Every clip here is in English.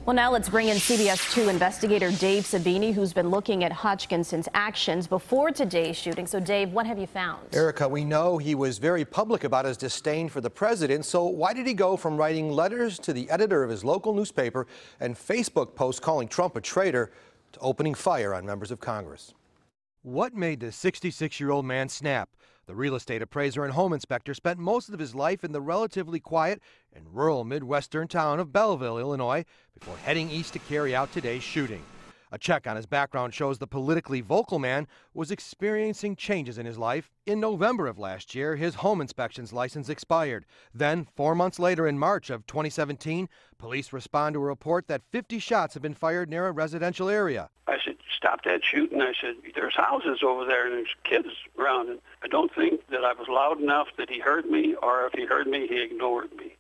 Well, now let's bring in CBS 2 investigator Dave Savini, who's been looking at Hodgkinson's actions before today's shooting. So, Dave, what have you found? Erica, we know he was very public about his disdain for the president. So why did he go from writing letters to the editor of his local newspaper and Facebook posts calling Trump a traitor to opening fire on members of Congress? What made the 66-year-old man snap? The real estate appraiser and home inspector spent most of his life in the relatively quiet and rural Midwestern town of Belleville, Illinois, before heading east to carry out today's shooting. A check on his background shows the politically vocal man was experiencing changes in his life. In November of last year, his home inspection's license expired. Then, 4 months later, in March of 2017, police respond to a report that 50 shots have been fired near a residential area. I said, stop that shooting. I said, there's houses over there and there's kids around. And I don't think that I was loud enough that he heard me, or if he heard me, he ignored me.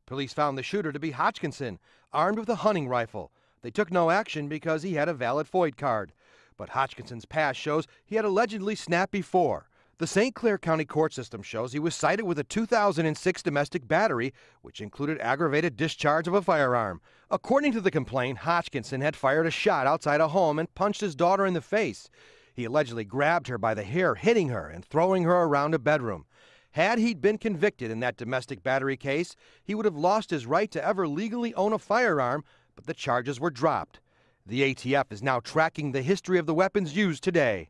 Police found the shooter to be Hodgkinson, armed with a hunting rifle. They took no action because he had a valid FOID card. But Hodgkinson's past shows he had allegedly snapped before. The St. Clair County court system shows he was cited with a 2006 domestic battery, which included aggravated discharge of a firearm. According to the complaint, Hodgkinson had fired a shot outside a home and punched his daughter in the face. He allegedly grabbed her by the hair, hitting her and throwing her around a bedroom. Had he been convicted in that domestic battery case, he would have lost his right to ever legally own a firearm, but the charges were dropped. The ATF is now tracking the history of the weapons used today.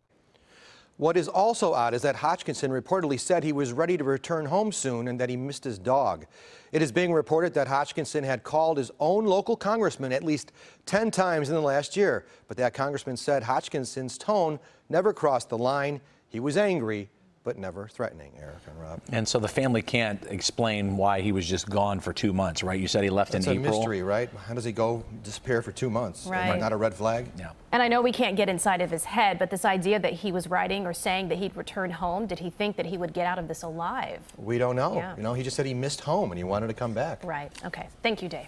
What is also odd is that Hodgkinson reportedly said he was ready to return home soon and that he missed his dog. It is being reported that Hodgkinson had called his own local congressman at least 10 times in the last year, but that congressman said Hodgkinson's tone never crossed the line. He was angry, but never threatening. Eric and Rob. And so the family can't explain why he was just gone for 2 months, right? You said he left in April. It's a mystery, right? How does he disappear for 2 months? Right. Not a red flag? Yeah. And I know we can't get inside of his head, but this idea that he was writing or saying that he'd return home, did he think that he would get out of this alive? We don't know. Yeah. You know, he just said he missed home and he wanted to come back. Right. Okay. Thank you, Dave.